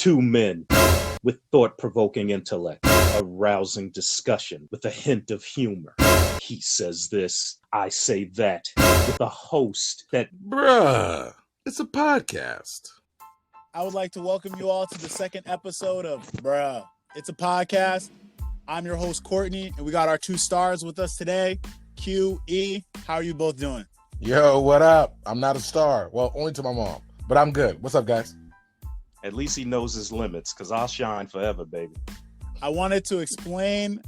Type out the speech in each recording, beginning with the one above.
Two men with thought-provoking intellect, a rousing discussion with a hint of humor. He says this, I say that, with a host that... Bruh, it's a podcast. I would like to welcome you all to the second episode of Bruh, It's a Podcast. I'm your host, Courtney, and we got our two stars with us today, Q, E. How are you both doing? Yo, what up? I'm not a star. Well, only to my mom, but I'm good. What's up, guys? At least he knows his limits, because I'll shine forever, baby. I wanted to explain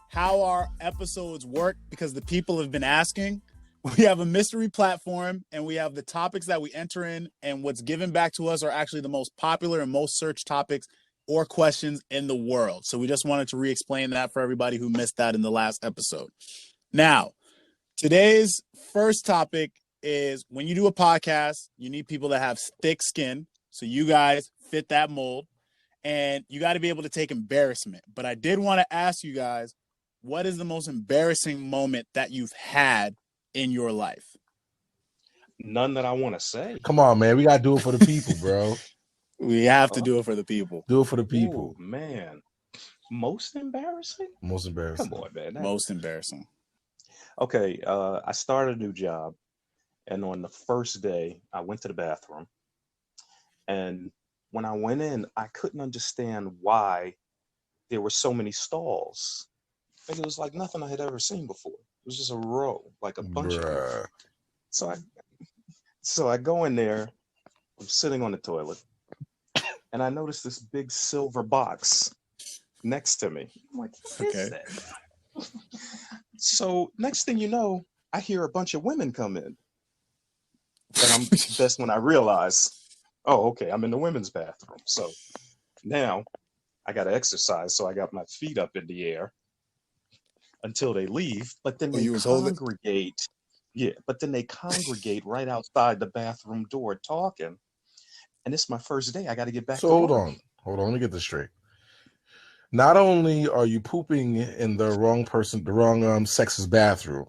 how our episodes work because the people have been asking. We have a mystery platform, and we have the topics that we enter in, and what's given back to us are actually the most popular and most searched topics or questions in the world. So we just wanted to re-explain that for everybody who missed that in the last episode. Now, today's first topic is when you do a podcast, you need people that have thick skin. So you guys fit that mold, and you got to be able to take embarrassment. But I did want to ask you guys, what is the most embarrassing moment that you've had in your life? None that I want to say. Come on, man. We got to do it for the people, bro. We have to do it for the people. Do it for the people. Ooh, man. Most embarrassing? Most embarrassing. Come on, man. Most embarrassing. Okay, I started a new job, and on the first day, I went to the bathroom. And when I went in, I couldn't understand why there were so many stalls. Like, it was like nothing I had ever seen before. It was just a row, like a bunch of them. So I go in there, I'm sitting on the toilet, and I notice this big silver box next to me. I'm like, what is that? So next thing you know, I hear a bunch of women come in. And that's when I realize, oh, okay, I'm in the women's bathroom. So now I got to exercise. So I got my feet up in the air until they leave. But then they congregate. Yeah, but then they congregate right outside the bathroom door talking. And it's my first day. I got to get back to work. Hold on. Let me get this straight. Not only are you pooping in the wrong sex's bathroom,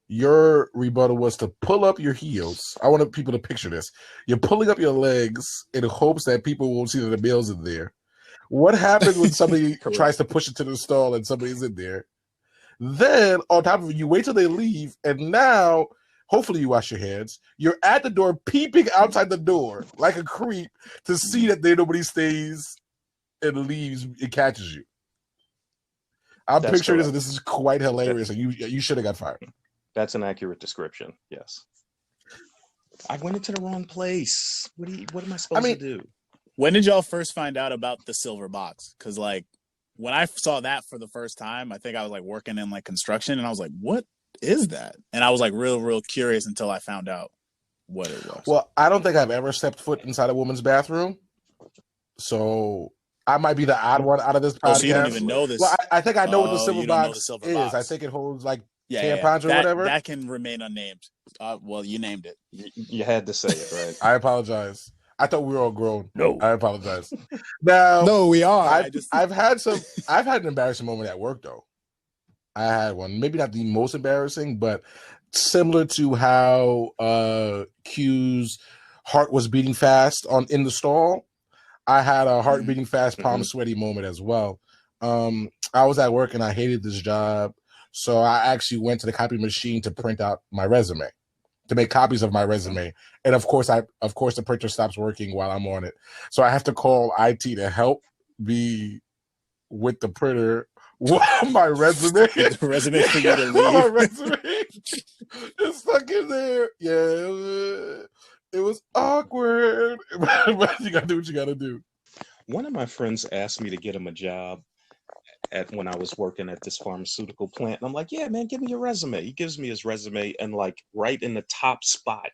your rebuttal was to pull up your heels. I want people to picture this. You're pulling up your legs in hopes that people won't see that the male's in there. What happens when somebody tries to push it to the stall and somebody's in there? Then, on top of it, you wait till they leave, and now, hopefully you wash your hands. You're at the door, peeping outside the door like a creep to see that there nobody stays and leaves and catches you. I'm picturing this, and this is quite hilarious, and you should have got fired. That's an accurate description. Yes. I went into the wrong place. What am I supposed to do? When did y'all first find out about the silver box? Because like when I saw that for the first time, I think I was like working in like construction, and I was like, what is that? And I was like real curious until I found out what it was. Well, I don't think I've ever stepped foot inside a woman's bathroom. So I might be the odd one out of this podcast. So you don't even know this. Well, I think I know what the silver box is. Box. I think it holds like tampons or whatever. That can remain unnamed. Well, you named it. You had to say it, right? I apologize. I thought we were all grown. No, I apologize. Now, no, we are. I've had an embarrassing moment at work though. I had one, maybe not the most embarrassing, but similar to how Q's heart was beating fast in the stall. I had a heart beating fast, palm sweaty moment as well. I was at work and I hated this job. So I actually went to the copy machine to print out my resume, to make copies of my resume. And of course the printer stops working while I'm on it. So I have to call IT to help me with the printer while my resume. The resume for you to leave. My resume is stuck in there. Yeah, it was awkward. But you gotta do what you gotta do. One of my friends asked me to get him a job when I was working at this pharmaceutical plant. And I'm like, yeah, man, give me your resume. He gives me his resume, and like right in the top spot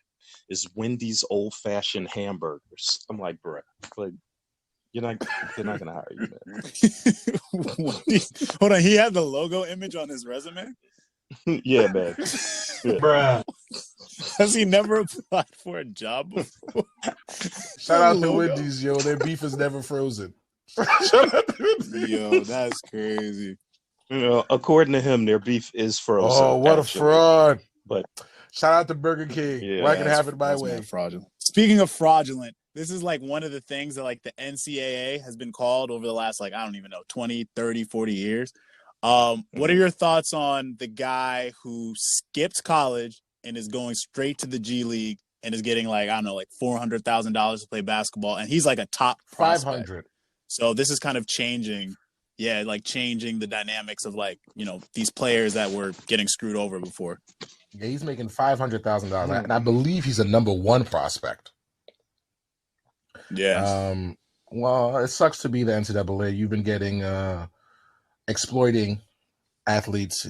is Wendy's old-fashioned hamburgers. I'm like, bro, like, they're not gonna hire you, man. Hold on, he had the logo image on his resume? Yeah, man. Yeah. Bruh. Has he never applied for a job before? Shout out to Wendy's, yo. Their beef is never frozen. Yo, that's crazy. According to him, their beef is frozen. Oh, what actually. A fraud. But shout out to Burger King. Yeah, I can have it my way. Fraudulent. Speaking of fraudulent, this is like one of the things that like the NCAA has been called over the last like I don't even know 20, 30, 40 years. What are your thoughts on the guy who skipped college and is going straight to the G League and is getting like I don't know like $400,000 to play basketball and he's like a top prospect. 500. So this is kind of changing, like changing the dynamics of like these players that were getting screwed over before. Yeah, he's making $500,000, and I believe he's a number one prospect. Yeah. Well, it sucks to be the NCAA. You've been getting exploiting athletes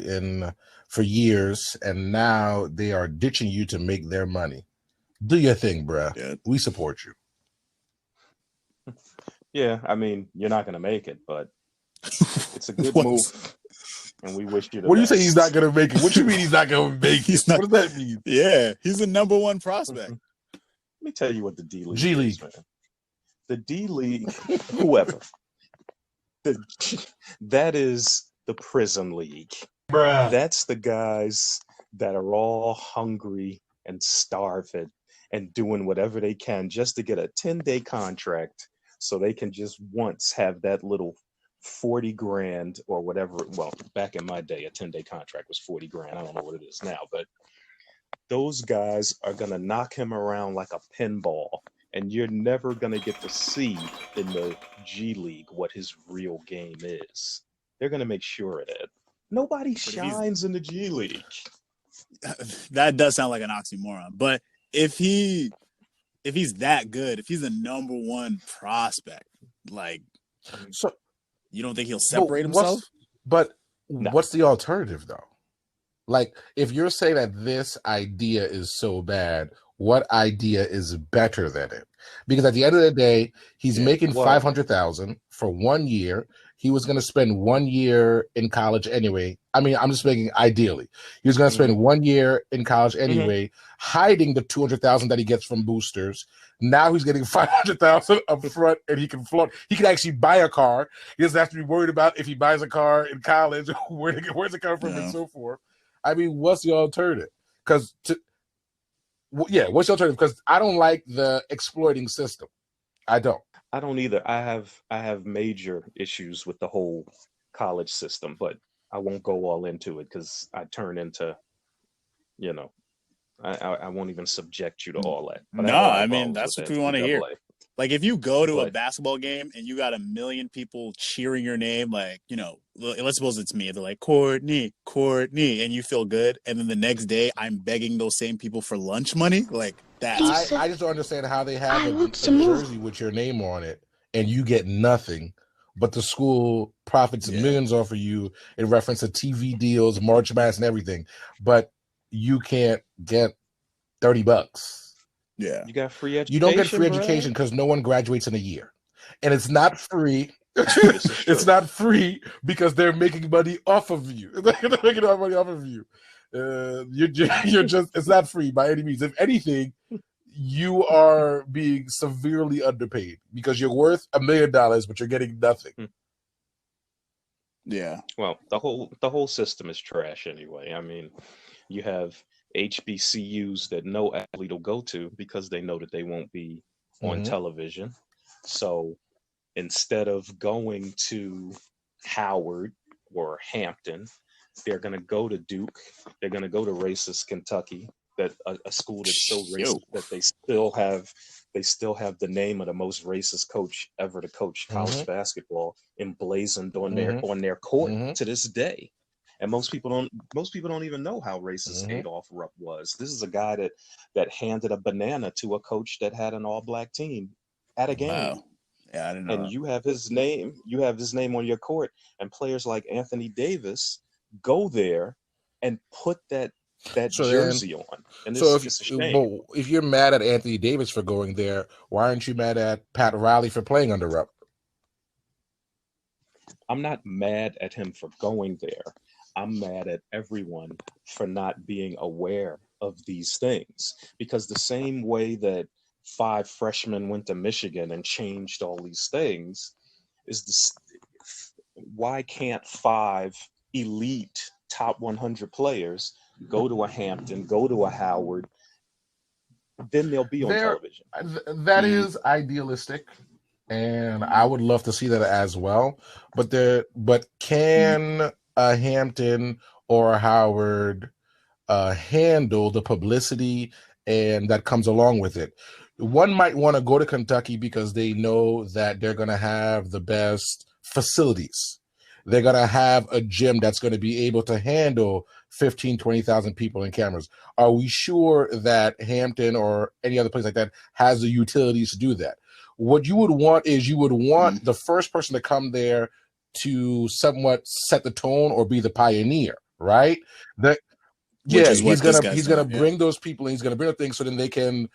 for years, and now they are ditching you to make their money. Do your thing, bruh. Yeah. We support you. Yeah, I mean, you're not going to make it, but it's a good move, and we wish you the What do you best. say he's not going to make it? What do you mean he's not going to make it? What does that mean? Yeah, he's the number one prospect. Let me tell you what the D League G League is, man. The D League, whoever. That is the prison league. Bruh. That's the guys that are all hungry and starving and doing whatever they can just to get a 10-day contract so they can just once have that little 40 grand or whatever. Well, back in my day, a 10-day contract was 40 grand. I don't know what it is now, but those guys are going to knock him around like a pinball. And you're never going to get to see in the G League what his real game is. They're going to make sure of that. Nobody shines in the G League. That does sound like an oxymoron. But if he's that good, if he's the number one prospect, like, so you don't think he'll separate himself? What's the alternative, though? Like, if you're saying that this idea is so bad, what idea is better than it? Because at the end of the day, he's making $500,000 for 1 year. He was going to spend 1 year in college anyway. I mean, I'm just making ideally. He was going to spend 1 year in college anyway, hiding the $200,000 that he gets from boosters. Now he's getting $500,000 up front, and he can flaunt. He can actually buy a car. He doesn't have to be worried about if he buys a car in college, where's it coming from, and so forth. I mean, what's the alternative? What's the alternative? Because I don't like the exploiting system. I don't either. I have major issues with the whole college system, but I won't go all into it because I turn into, I won't even subject you to all that. But I mean, that's what we want to hear. Like, if you go to a basketball game and you got 1 million people cheering your name, like, let's suppose it's me. They're like, Courtney, and you feel good. And then the next day, I'm begging those same people for lunch money. Like, that. I just don't understand how they have a jersey with your name on it and you get nothing, but the school profits millions off of you in reference to TV deals, March Madness, and everything. But you can't get $30. Yeah. You got free education. You don't get free education because no one graduates in a year. And it's not free. It's not free because they're making money off of you. They're making money off of you. You're just, it's not free by any means. If anything, you are being severely underpaid because you're worth $1 million, but you're getting nothing. Yeah. Well, the whole system is trash anyway. I mean, you have HBCUs that no athlete will go to because they know that they won't be on television. So instead of going to Howard or Hampton, they're going to go to Duke. They're going to go to racist Kentucky, that a school that's so racist that they still have the name of the most racist coach ever to coach college basketball emblazoned on their court to this day. And most people don't even know how racist Adolph Rupp was. This is a guy that handed a banana to a coach that had an all-black team at a game. Wow. Yeah, I didn't know. And you have his name on your court, and players like Anthony Davis go there and put that jersey on. And it's a shame. If you're mad at Anthony Davis for going there, why aren't you mad at Pat Riley for playing under Rupp? I'm not mad at him for going there. I'm mad at everyone for not being aware of these things, because the same way that 5 freshmen went to Michigan and changed all these things is this. Why can't 5 elite top 100 players go to a Hampton, go to a Howard, then they'll be on television. That is idealistic, and I would love to see that as well. But can a Hampton or a Howard handle the publicity and that comes along with it? One might want to go to Kentucky because they know that they're going to have the best facilities. They're going to have a gym that's going to be able to handle 15, 20,000 people in cameras. Are we sure that Hampton or any other place like that has the utilities to do that? What you would want is the first person to come there to somewhat set the tone or be the pioneer, right? He's gonna bring those people and he's gonna bring the things so then they can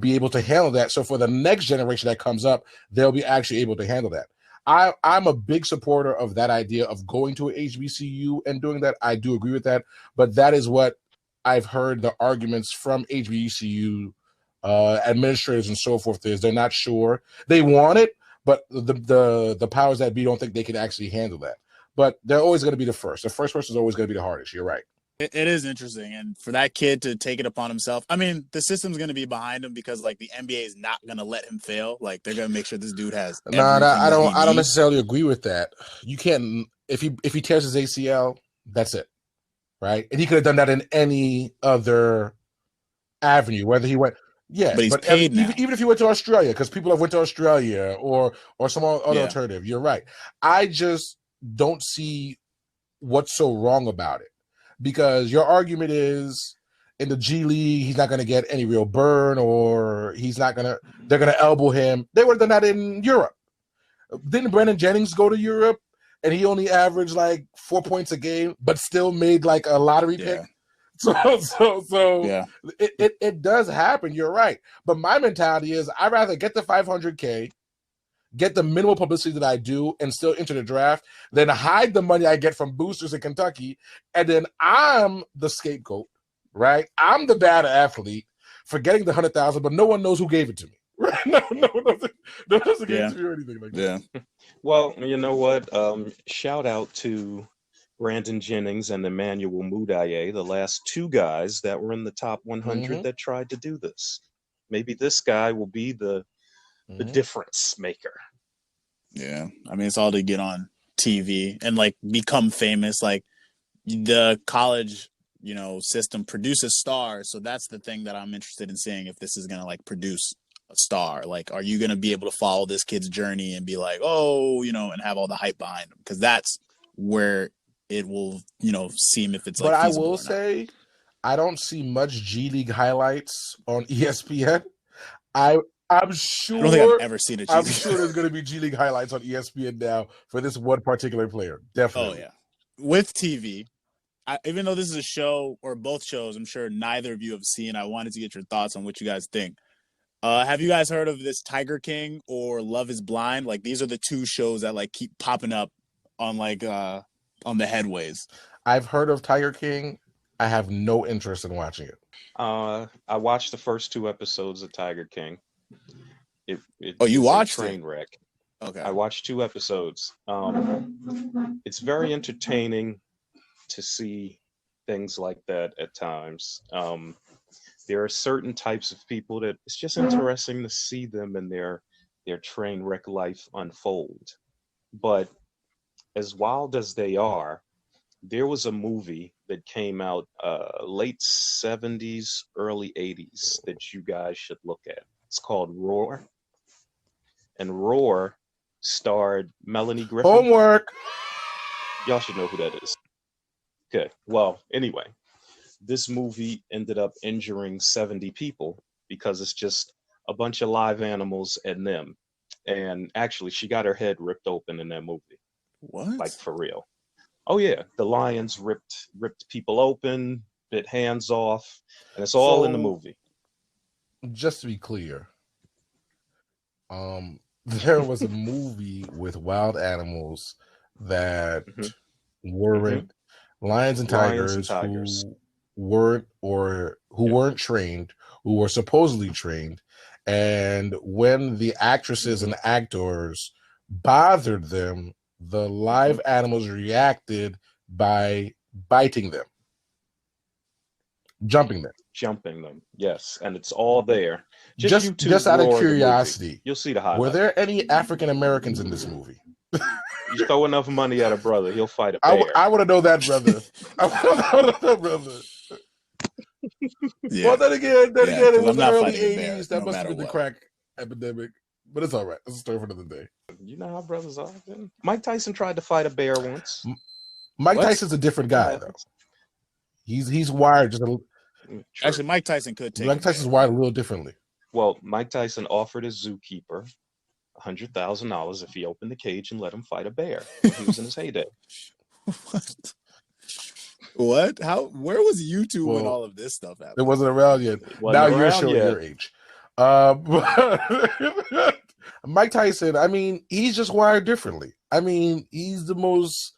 be able to handle that. So for the next generation that comes up, they'll be actually able to handle that. I'm a big supporter of that idea of going to a HBCU and doing that. I do agree with that, but that is what I've heard the arguments from HBCU administrators and so forth is. They're not sure. They want it, but the powers that be don't think they can actually handle that. But they're always going to be the first. The first person is always going to be the hardest. You're right. It is interesting, and for that kid to take it upon himself. I mean, the system's going to be behind him because, like, the NBA is not going to let him fail. Like, they're going to make sure this dude has. I don't necessarily agree with that. You can't if he tears his ACL, that's it, right? And he could have done that in any other avenue, whether he went. Yeah, but he's paid now. Even if he went to Australia, because people have went to Australia or some other alternative. You're right. I just don't see what's so wrong about it. Because your argument is in the G League, he's not going to get any real burn, or they're going to elbow him. They would have done that in Europe. Didn't Brandon Jennings go to Europe and he only averaged like 4 points a game, but still made like a lottery pick? So it does happen. You're right. But my mentality is I'd rather get the $500K, get the minimal publicity that I do and still enter the draft, then hide the money I get from boosters in Kentucky, and then I'm the scapegoat, right? I'm the bad athlete for getting the $100,000, but no one knows who gave it to me. Right? No one doesn't give it to me or anything like that. Yeah. Well, you know what? Shout out to Brandon Jennings and Emmanuel Mudiay, the last two guys that were in the top 100 that tried to do this. Maybe this guy will be the difference maker. Yeah, I mean, it's all to get on TV and like become famous. Like the college, system produces stars, so that's the thing that I'm interested in seeing if this is gonna like produce a star. Like, are you gonna be able to follow this kid's journey and be like, and have all the hype behind him? Because that's where it will, seem if it's like. But I will say, I don't see much G League highlights on ESPN. I'm sure. I don't think I've ever seen it. I'm sure there's going to be G League highlights on ESPN now for this one particular player. Definitely. Oh yeah. With TV, even though this is a show or both shows, I'm sure neither of you have seen. I wanted to get your thoughts on what you guys think. Have you guys heard of this Tiger King or Love Is Blind? Like these are the two shows that like keep popping up on like on the headways. I've heard of Tiger King. I have no interest in watching it. I watched the first 2 episodes of Tiger King. You watched a train wreck. Okay. I watched 2 episodes. It's very entertaining to see things like that at times. There are certain types of people that it's just interesting to see them in their train wreck life unfold. But as wild as they are, there was a movie that came out late 70s, early 80s that you guys should look at. It's called Roar. And Roar starred Melanie Griffith. Homework. Y'all should know who that is. Okay. Well, anyway, this movie ended up injuring 70 people because it's just a bunch of live animals and them. And actually, she got her head ripped open in that movie. What? Like for real. Oh yeah, the lions ripped people open, bit hands off, and it's all in the movie. Just to be clear, there was a movie with wild animals that weren't lions and tigers who weren't trained, who were supposedly trained, and when the actresses and actors bothered them, the live animals reacted by biting them, jumping them. jumping them. Yes, and it's all there. Just YouTube just out of Roar the movie. curiosity, You'll see the were highlights. there any African Americans in this movie? You throw enough money at a brother, he'll fight a bear. I want to know that, brother. I want to know that, brother. Yeah. Well, then again, it was I'm the not early fighting a bear, '80s. That no must have matter been the what. crack epidemic. But it's all right. That's a story for another day. You know how brothers are. Then. Mike Tyson tried to fight a bear once. Mike What? Tyson's a different guy, though. He's wired just a little. True. Actually, Mike Tyson could take. Mike Tyson's wired a little differently. Well, Mike Tyson offered his zookeeper $100,000 if he opened the cage and let him fight a bear when he was in his heyday. What? How? Where was YouTube when Well, all of this stuff happened? It wasn't around yet. Wasn't Now you're around showing yet. your age. Mike Tyson, I mean, he's just wired differently. I mean, he's the most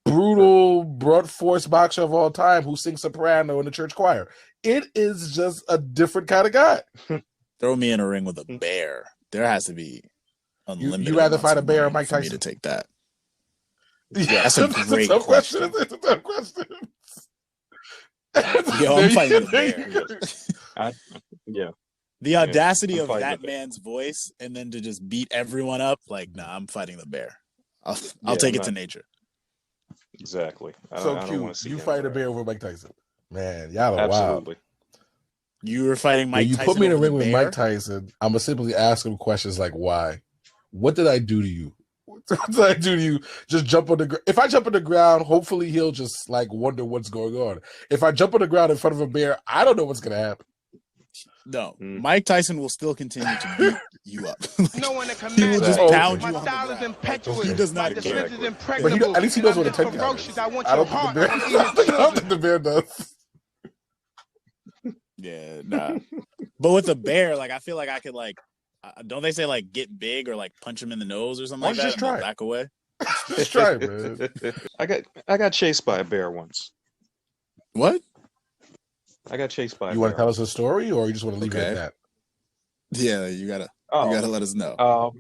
brutal, blunt force boxer of all time who sings soprano in the church choir. It is just a different kind of guy. Throw me in a ring with a bear. There has to be unlimited. You rather amounts fight a of bear or money Mike for me Tyson? to take that. Yeah, That's a great tough question. It's a tough question. Yo, I'm fighting the bear. Yeah. The audacity I'm of fighting that the bear. man's voice, and then to just beat everyone up. Like, nah, I'm fighting the bear. I'll Yeah, take I'm it to not- nature. Exactly. I So don't wanna cute. see You him fight a there. bear over Mike Tyson. Man, y'all are wild. Absolutely. You were fighting Mike When you Tyson. put me in a over ring the with bear? Mike Tyson, I'm gonna simply ask him questions like, "Why? What did I do to you? What did I do to you? Just jump on the ground. If I jump on the ground, hopefully he'll just like wonder what's going on. If I jump on the ground in front of a bear, I don't know what's gonna happen. No, Mm. Mike Tyson will still continue to beat you up. No one that He will just Oh, okay. pound My you on the style is ground. impetuous. He does not My care. defense is Exactly. But impregnable. at least he knows And what a I'm 10 just count is. ferocious. I want I your don't think the heart. bear. I want I even don't think children. the bear does. Yeah, nah. But with a bear, like I feel like I could like, don't they say like get big or like punch him in the nose or something Why like don't you that just and then try it? back away? Just try it, man. I got chased by a bear once. What? I got chased by a You want to bear. tell us a story, or you just want to leave it Okay. at that? Yeah, you gotta Oh, let us know.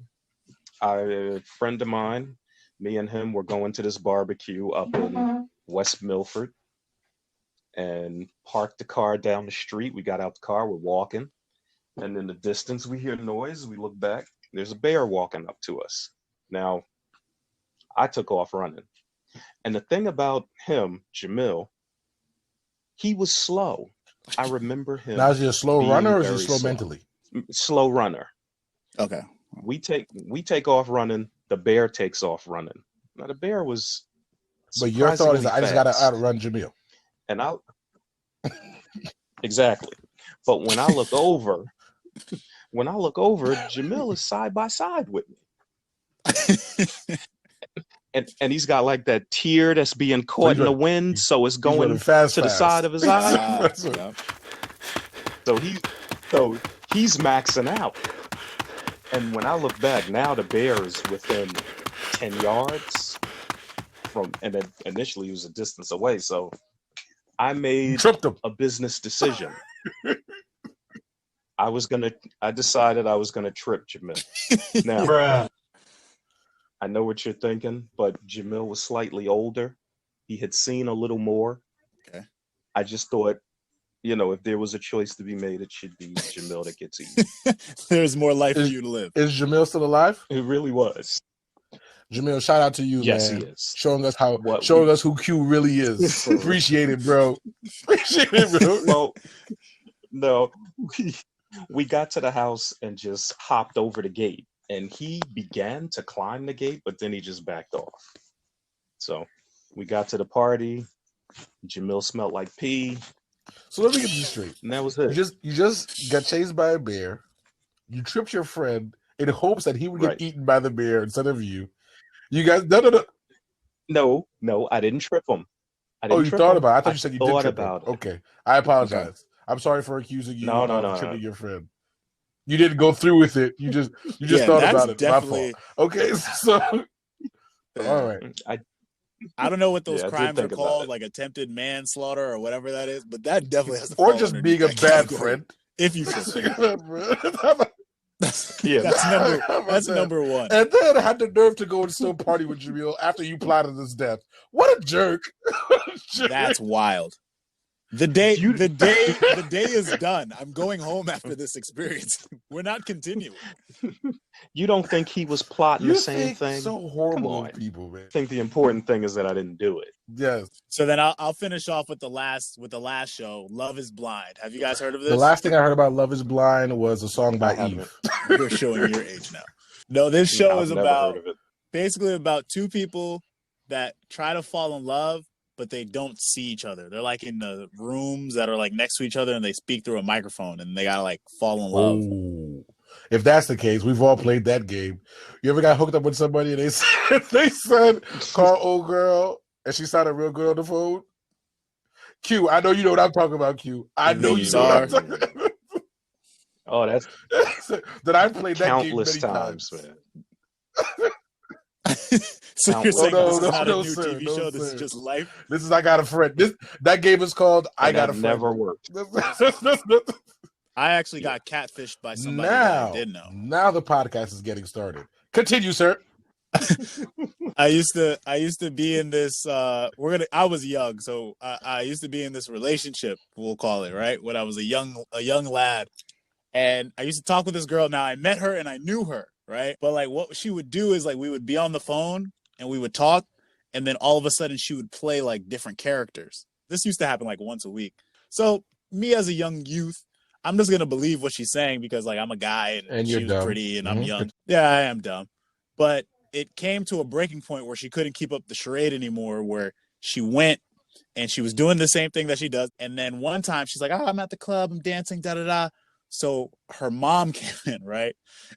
a friend of mine, me and him were going to this barbecue up in West Milford and parked the car down the street. We got out the car, we're walking, and in the distance we hear noise. We look back, there's a bear walking up to us. Now, I took off running. And the thing about him, Jamil, he was slow. I remember him. Now, is he a slow being runner or is he very slow slow. mentally? Slow runner. Okay. We take off running. The bear takes off running. Now the bear was. But your thought is, surprisingly I just got to fast. outrun Jamil. And I exactly. But when I look over, Jamil is side by side with me. And he's got like that tear that's being caught in the wind, so it's going running fast, to the fast. side of his eye. Yeah. So he's maxing out. And when I look back, now the bear is within 10 yards from, and then initially he was a distance away. So I made Tripped him. a business decision. I decided I was gonna trip Jamil. Now, I know what you're thinking, but Jamil was slightly older. He had seen a little more. Okay. I just thought, if there was a choice to be made, it should be Jamil that gets eaten. There's more life for you to live. Is Jamil still alive? It really was. Jamil, shout out to you, Yes, man. he is. Showing us who Q really is. Appreciate it, bro. Appreciate it, bro. Well, no, we got to the house and just hopped over the gate. And he began to climb the gate, but then he just backed off. So we got to the party. Jamil smelled like pee. So let me get this straight. And that was it. You just got chased by a bear. You tripped your friend in hopes that he would get Right. eaten by the bear instead of you. You guys, no. No, I didn't trip him. Oh, you thought about it. I thought you said you did thought trip him. about it. Okay, I apologize. Okay. I'm sorry for accusing you No, of tripping your friend. You didn't go through with it. You just thought about it. Definitely... My fault. Okay, so all right. I don't know what those I did crimes are think about called, it. like attempted manslaughter or whatever that is, but that definitely has to Or fall just underneath being a that bad category. friend. If you trip. Yeah. That's number one. And then had the nerve to go and still party with Jamil after you plotted his death. What a jerk. That's wild. The day is done. I'm going home after this experience. We're not continuing. You don't think he was plotting the same thing? So Come horrible on. of people, man. I think the important thing is that I didn't do it. Yes. So then I'll finish off with the last show, Love is Blind. Have you guys heard of this? The last thing I heard about Love is Blind was a song by I Eve. You're showing your age now. No, this show is about basically about two people that try to fall in love, but they don't see each other. They're like in the rooms that are like next to each other, and they speak through a microphone, and they gotta like fall in love. Ooh. If that's the case, we've all played that game. You ever got hooked up with somebody and they said call old girl and she sounded real good on the phone? Q, I know you know what I'm talking about, Q. I know you know what I'm talking about. Oh, that's that I played that game countless many times, man. So you're saying this is not a new sir, TV show? This is just life? This is I Got a Friend. That game is called I Got a Friend. Never worked. I actually got catfished by somebody that I did know. Now the podcast is getting started. Continue, sir. I used to be in this I was young, so I used to be in this relationship, we'll call it, right? When I was a young lad. And I used to talk with this girl. Now I met her and I knew her, right? But like what she would do is like we would be on the phone and we would talk, and then all of a sudden she would play like different characters. This used to happen like once a week. So me as a young youth, I'm just gonna believe what she's saying because like I'm a guy and she was dumb. Pretty and I'm young. Yeah, I am dumb. But it came to a breaking point where she couldn't keep up the charade anymore, where she went and she was doing the same thing that she does. And then one time she's like, oh, I'm at the club, I'm dancing, da-da-da. So her mom came in, right?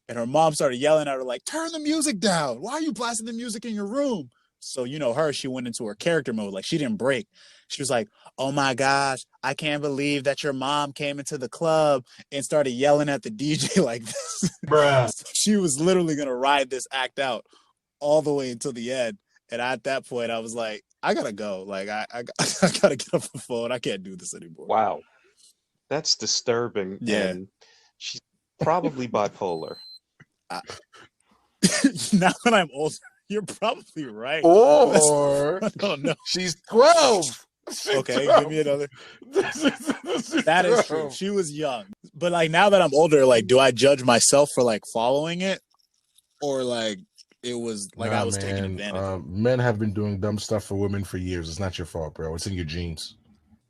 And her mom started yelling at her like, turn the music down. Why are you blasting the music in your room? So you know her, she went into her character mode. Like she didn't break. She was like, oh my gosh, I can't believe that your mom came into the club and started yelling at the DJ like this. Bruh. So she was literally going to ride this act out all the way until the end. And at that point, I was like, I got to go. Like, I got to get off the phone. I can't do this anymore. Wow. That's disturbing. Yeah. And she's probably bipolar. Now that I'm older, you're probably right. Or I don't know. She's 12. Okay, give me another. That is true. She was young. But like now that I'm older, like do I judge myself for like following it? Or like it was like I was taking advantage. Men have been doing dumb stuff for women for years. It's not your fault, bro. It's in your genes.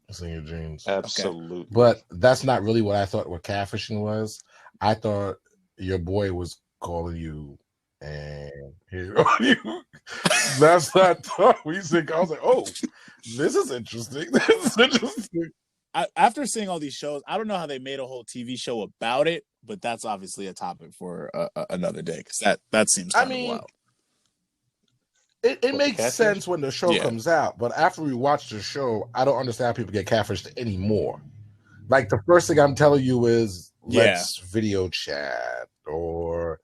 It's in your genes. Absolutely. Okay. But that's not really what I thought what catfishing was. I thought your boy was calling you and here you. That's what I thought. I was like, oh, this is interesting. This is interesting. After seeing all these shows, I don't know how they made a whole TV show about it, but that's obviously a topic for another day because that seems kind of wild. It makes sense when the show comes out, but after we watch the show, I don't understand how people get catfished anymore. Like the first thing I'm telling you is let's video chat or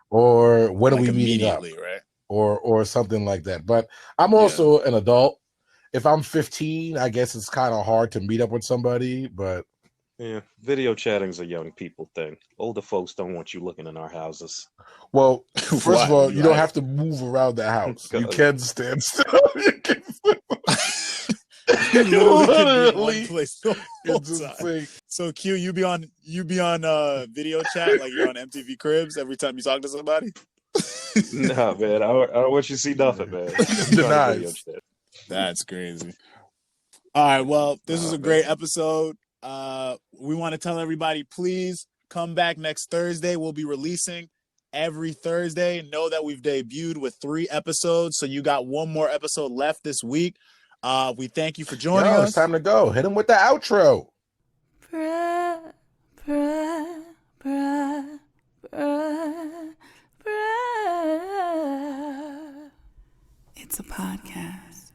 when like are we meeting up, right? Or something like that. But I'm also an adult. If I'm 15, I guess it's kind of hard to meet up with somebody, but yeah, video chatting's a young people thing. Older folks don't want you looking in our houses. Well, first of all, you don't have to move around the house. You can stand still. You literally place the whole time. So Q, you be on video chat like you're on MTV Cribs every time you talk to somebody? Nah, man, I don't want you to see nothing, man. Nice. That's crazy. All right, well, this was a great episode. We want to tell everybody, please come back next Thursday. We'll be releasing every Thursday. Know that we've debuted with 3 episodes, so you got one more episode left this week. We thank you for joining us. It's time to go. Hit him with the outro. It's a podcast.